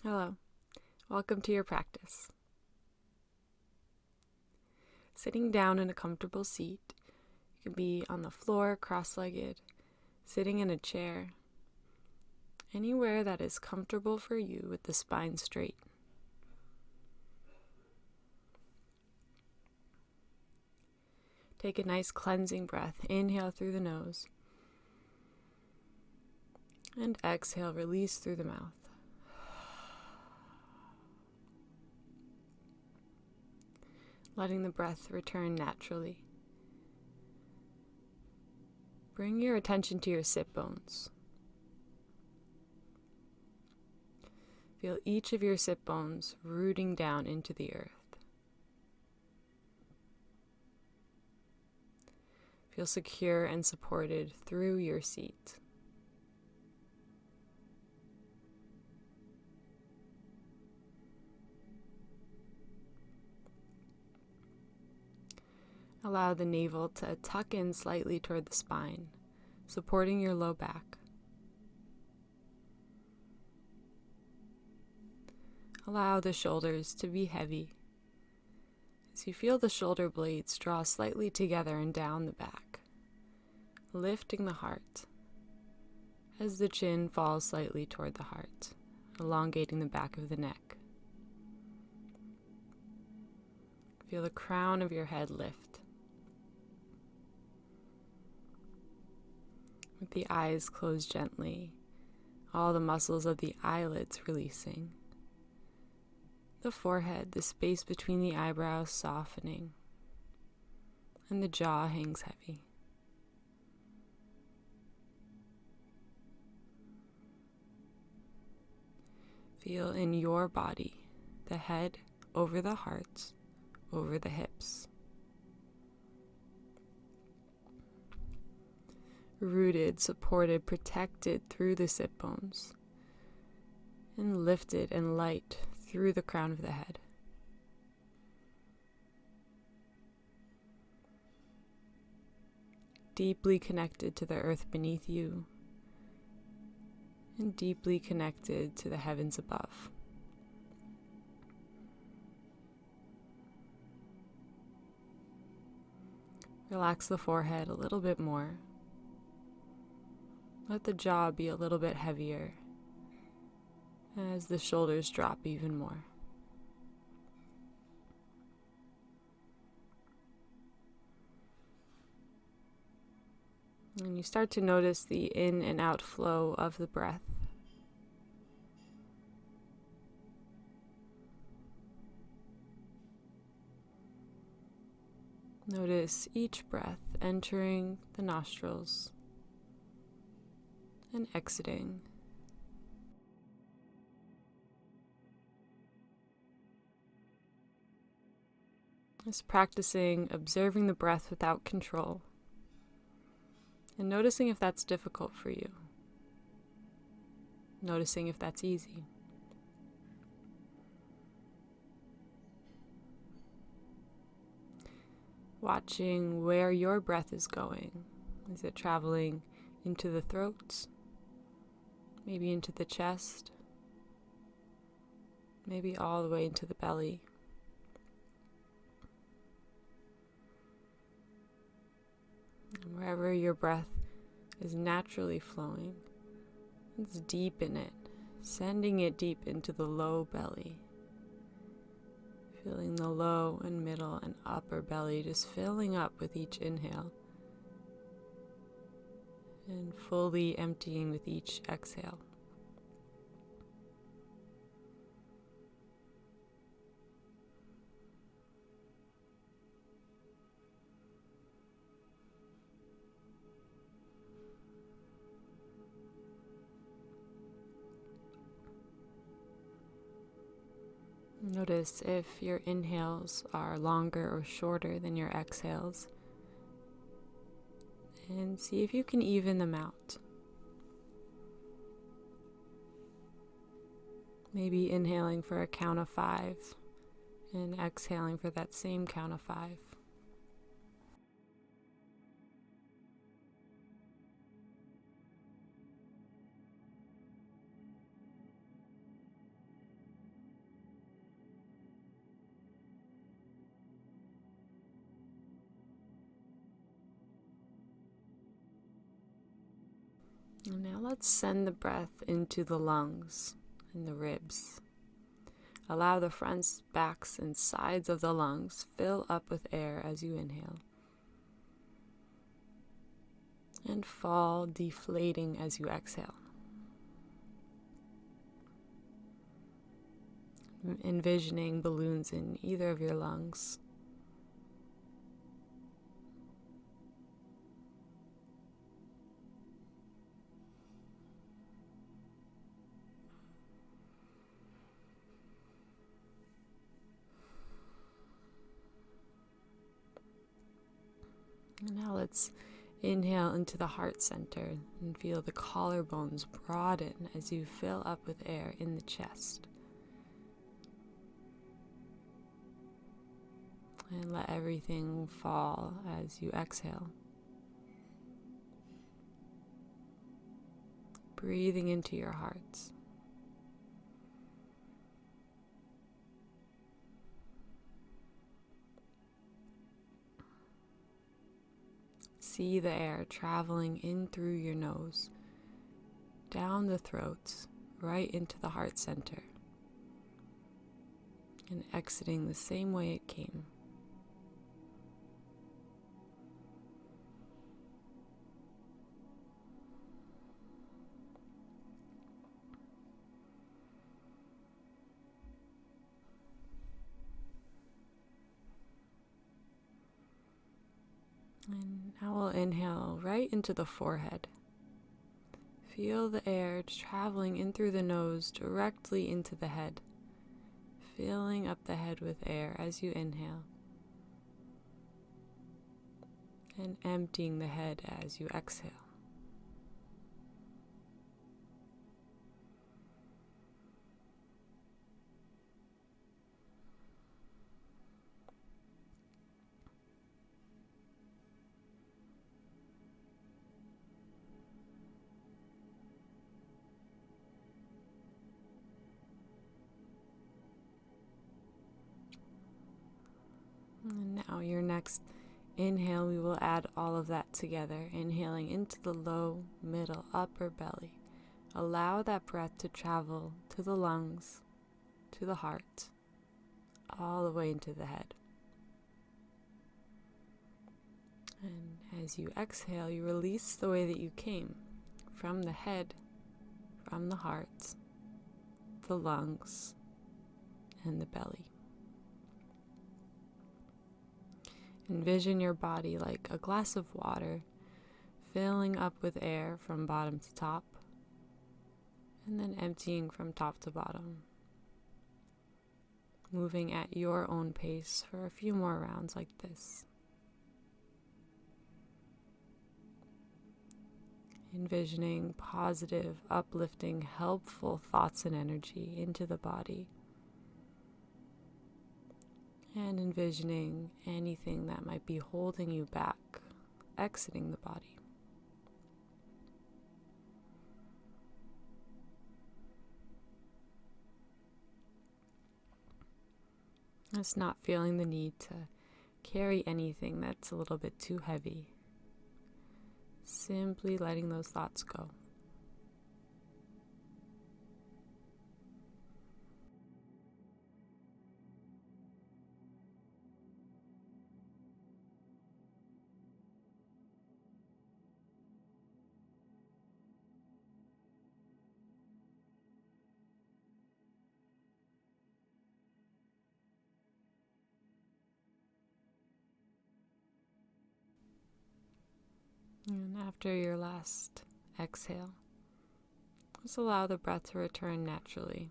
Hello, welcome to your practice. Sitting down in a comfortable seat, you can be on the floor, cross-legged, sitting in a chair, anywhere that is comfortable for you with the spine straight. Take a nice cleansing breath. Inhale through the nose, and exhale, release through the mouth. Letting the breath return naturally. Bring your attention to your sit bones. Feel each of your sit bones rooting down into the earth. Feel secure and supported through your seat. Allow the navel to tuck in slightly toward the spine, supporting your low back. Allow the shoulders to be heavy as you feel the shoulder blades draw slightly together and down the back, lifting the heart as the chin falls slightly toward the heart, elongating the back of the neck. Feel the crown of your head lift. With the eyes closed gently, all the muscles of the eyelids releasing. The forehead, the space between the eyebrows softening, and the jaw hangs heavy. Feel in your body, the head over the heart, over the hips. Rooted, supported, protected through the sit bones, and lifted and light through the crown of the head. Deeply connected to the earth beneath you, and deeply connected to the heavens above. Relax the forehead a little bit more. Let the jaw be a little bit heavier as the shoulders drop even more. And you start to notice the in and out flow of the breath. Notice each breath entering the nostrils and exiting. Just practicing observing the breath without control and noticing if that's difficult for you. Noticing if that's easy. Watching where your breath is going. Is it traveling into the throat? Maybe into the chest? Maybe all the way into the belly? And wherever your breath is naturally flowing, let's deepen it, sending it deep into the low belly. Feeling the low and middle and upper belly just filling up with each inhale and fully emptying with each exhale. Notice if your inhales are longer or shorter than your exhales, and see if you can even them out. Maybe inhaling for a count of 5 and exhaling for that same count of 5. And now let's send the breath into the lungs and the ribs. Allow the fronts, backs, and sides of the lungs fill up with air as you inhale. And fall, deflating as you exhale. Envisioning balloons in either of your lungs. And now let's inhale into the heart center and feel the collarbones broaden as you fill up with air in the chest. And let everything fall as you exhale. Breathing into your heart. See the air traveling in through your nose, down the throat, right into the heart center, and exiting the same way it came. And now we'll inhale right into the forehead. Feel the air traveling in through the nose directly into the head, filling up the head with air as you inhale, and emptying the head as you exhale. And now your next inhale, we will add all of that together, inhaling into the low, middle, upper belly. Allow that breath to travel to the lungs, to the heart, all the way into the head. And as you exhale, you release the way that you came, from the head, from the heart, the lungs, and the belly. Envision your body like a glass of water, filling up with air from bottom to top, and then emptying from top to bottom. Moving at your own pace for a few more rounds like this. Envisioning positive, uplifting, helpful thoughts and energy into the body. And envisioning anything that might be holding you back, exiting the body. Just not feeling the need to carry anything that's a little bit too heavy. Simply letting those thoughts go. And after your last exhale, just allow the breath to return naturally.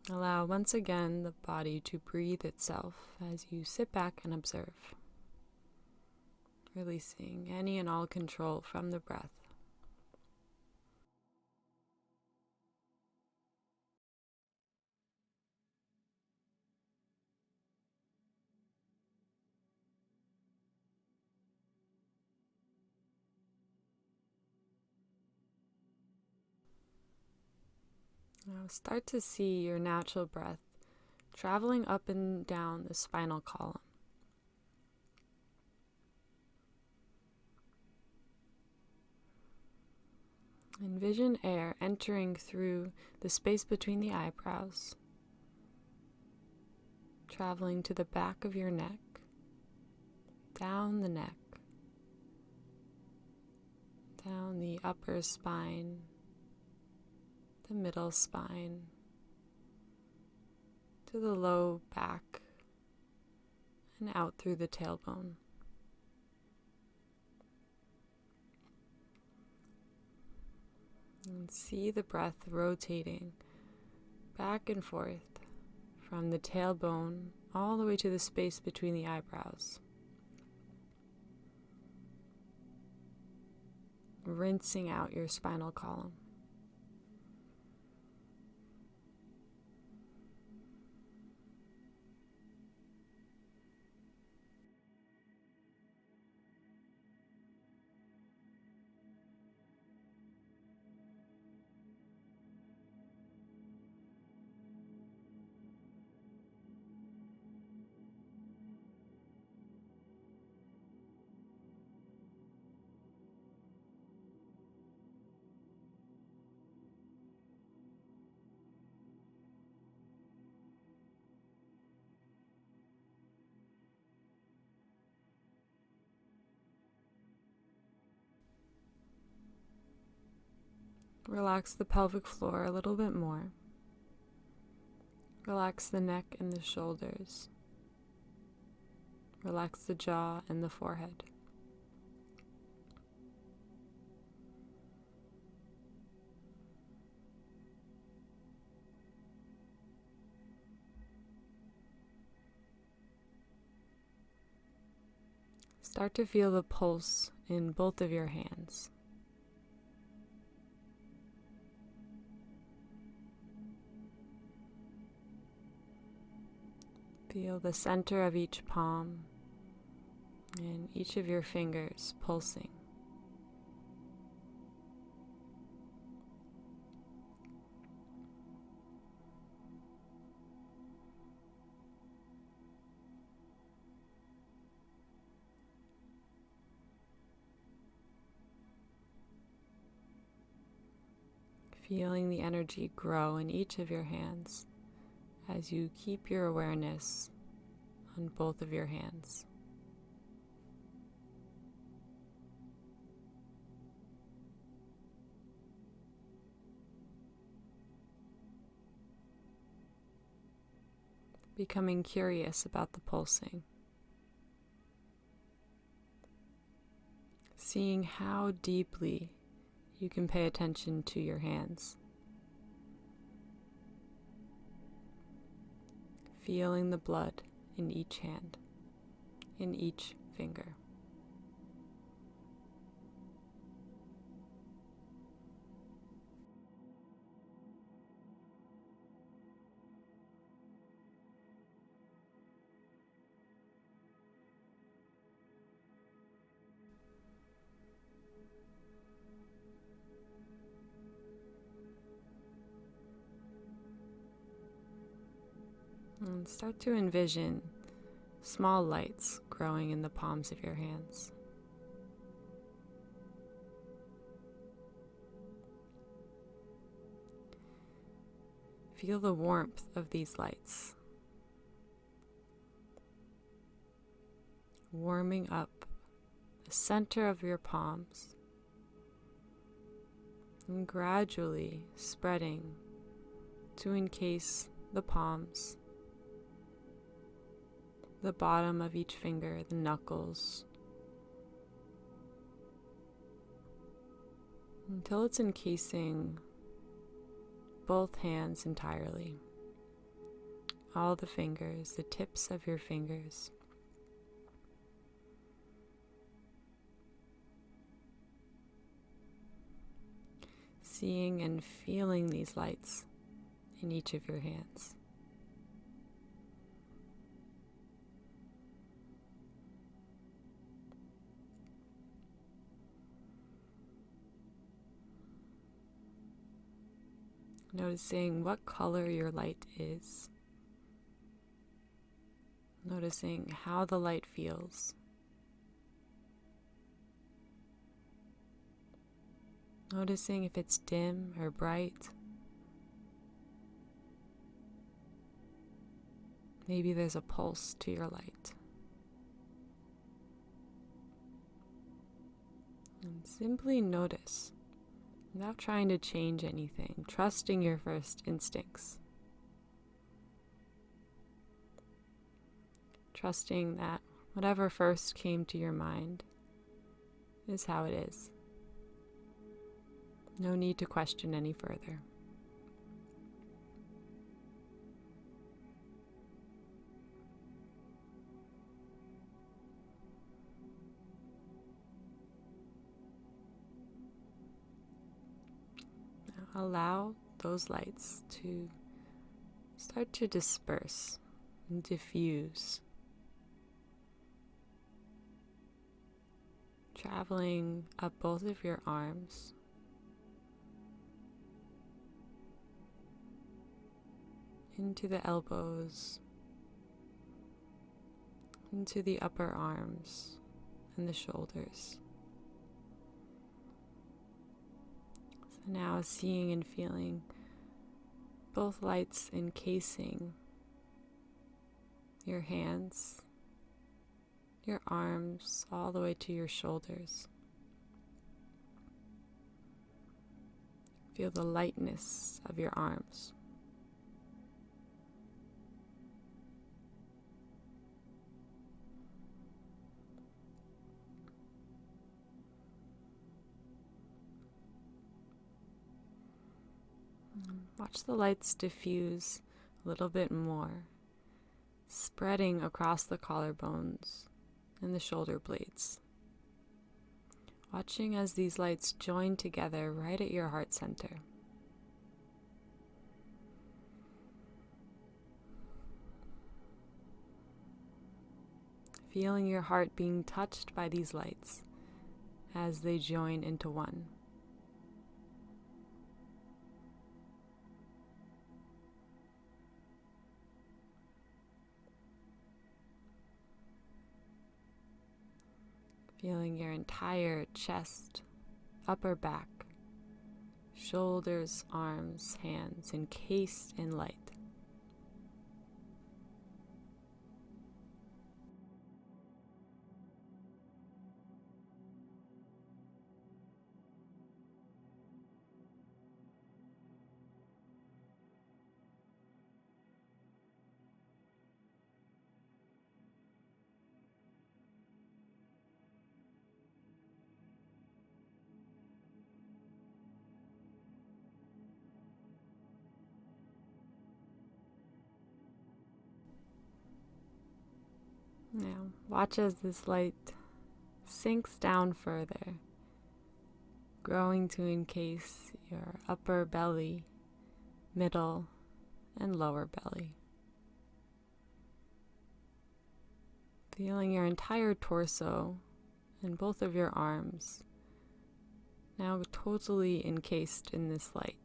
Allow once again the body to breathe itself as you sit back and observe, releasing any and all control from the breath. Now start to see your natural breath traveling up and down the spinal column. Envision air entering through the space between the eyebrows, traveling to the back of your neck, down the neck, down the upper spine, the middle spine, to the low back, and out through the tailbone. And see the breath rotating back and forth from the tailbone all the way to the space between the eyebrows. Rinsing out your spinal column. Relax the pelvic floor a little bit more. Relax the neck and the shoulders. Relax the jaw and the forehead. Start to feel the pulse in both of your hands. Feel the center of each palm and each of your fingers pulsing. Feeling the energy grow in each of your hands as you keep your awareness on both of your hands. Becoming curious about the pulsing. Seeing how deeply you can pay attention to your hands. Feeling the blood in each hand, in each finger. And start to envision small lights growing in the palms of your hands. Feel the warmth of these lights, warming up the center of your palms and gradually spreading to encase the palms, the bottom of each finger, the knuckles, until it's encasing both hands entirely. All the fingers, the tips of your fingers. Seeing and feeling these lights in each of your hands. Noticing what color your light is. Noticing how the light feels. noticing if it's dim or bright. Maybe there's a pulse to your light. And simply notice, without trying to change anything, trusting your first instincts. Trusting that whatever first came to your mind is how it is. No need to question any further. Now allow those lights to start to disperse and diffuse, traveling up both of your arms, into the elbows, into the upper arms and the shoulders. So now seeing and feeling both lights encasing your hands, your arms, all the way to your shoulders. Feel the lightness of your arms. Watch the lights diffuse a little bit more, spreading across the collarbones and the shoulder blades. Watching as these lights join together right at your heart center. Feeling your heart being touched by these lights as they join into one. Feeling your entire chest, upper back, shoulders, arms, hands encased in light. Now, watch as this light sinks down further, growing to encase your upper belly, middle, and lower belly. Feeling your entire torso and both of your arms now totally encased in this light.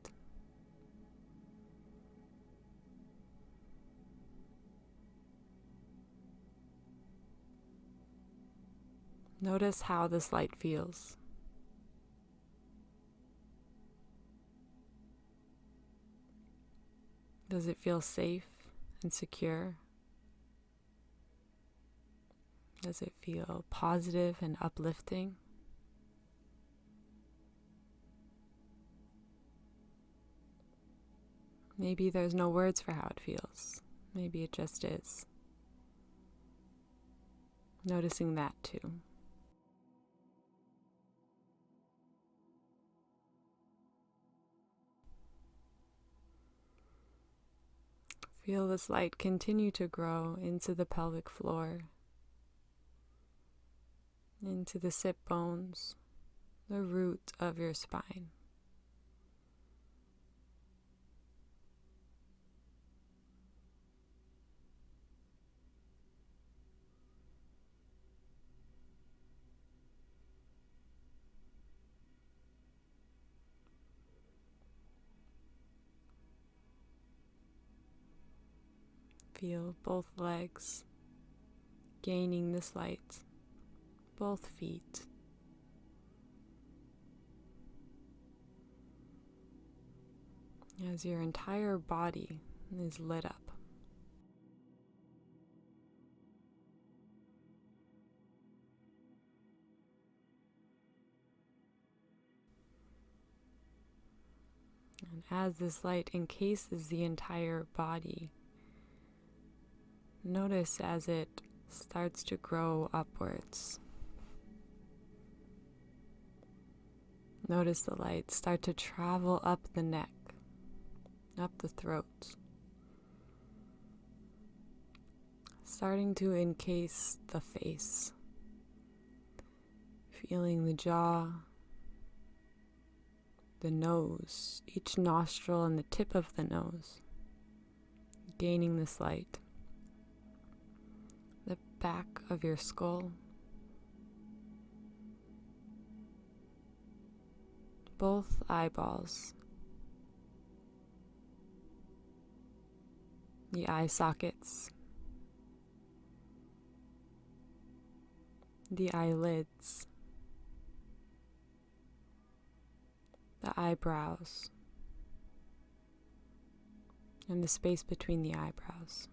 Notice how this light feels. Does it feel safe and secure? Does it feel positive and uplifting? Maybe there's no words for how it feels. Maybe it just is. Noticing that too. Feel this light continue to grow into the pelvic floor, into the sit bones, the root of your spine. Feel both legs gaining this light, both feet. as your entire body is lit up. And as this light encases the entire body, notice as it starts to grow upwards. Notice the light start to travel up the neck, up the throat, starting to encase the face, feeling the jaw, the nose, each nostril and the tip of the nose, gaining this light, the back of your skull, both eyeballs, the eye sockets, the eyelids, the eyebrows, and the space between the eyebrows.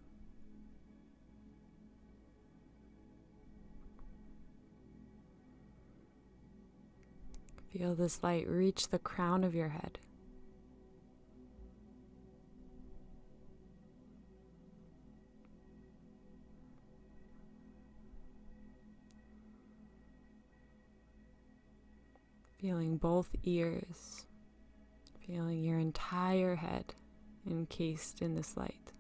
Feel this light reach the crown of your head. Feeling both ears, feeling your entire head encased in this light.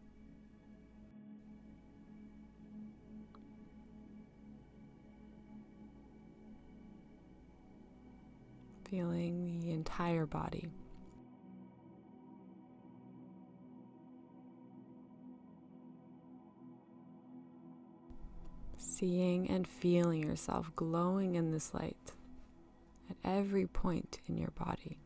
Feeling the entire body. Seeing and feeling yourself glowing in this light at every point in your body.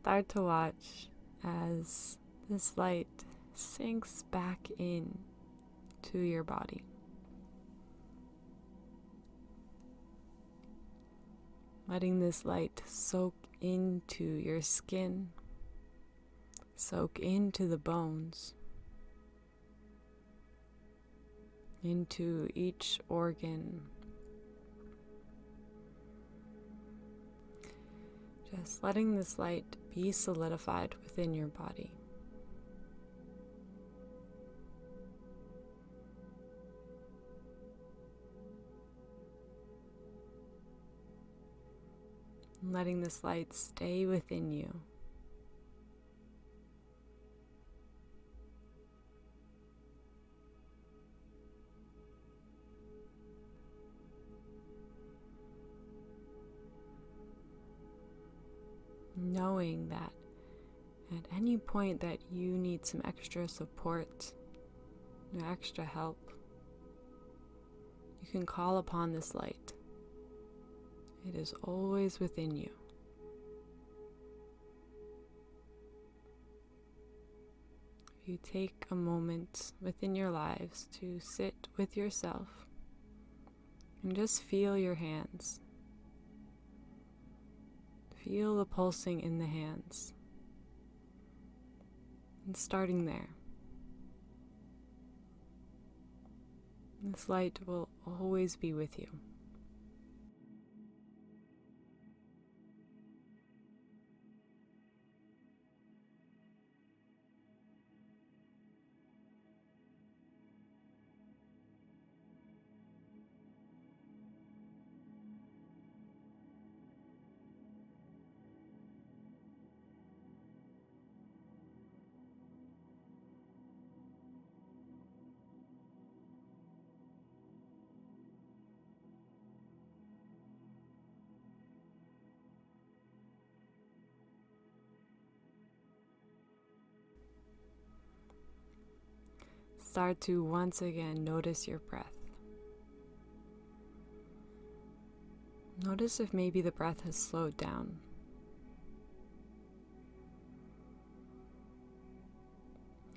Start to watch as this light sinks back in to your body. Letting this light soak into your skin, soak into the bones, into each organ. Just letting this light be solidified within your body. Letting this light stay within you. Knowing that at any point that you need some extra support, extra help, you can call upon this light. It is always within you. If you take a moment within your lives to sit with yourself and just feel your hands. Feel the pulsing in the hands. And starting there. This light will always be with you. start to once again notice your breath. Notice if maybe the breath has slowed down.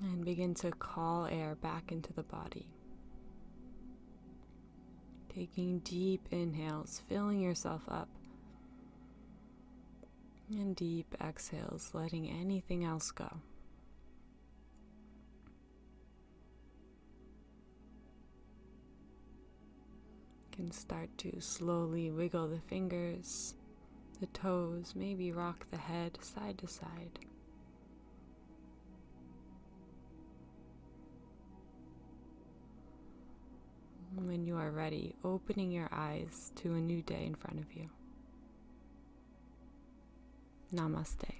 And begin to call air back into the body. Taking deep inhales, filling yourself up. And deep exhales, letting anything else go. You can start to slowly wiggle the fingers, the toes, maybe rock the head side to side. When you are ready, opening your eyes to a new day in front of you. Namaste.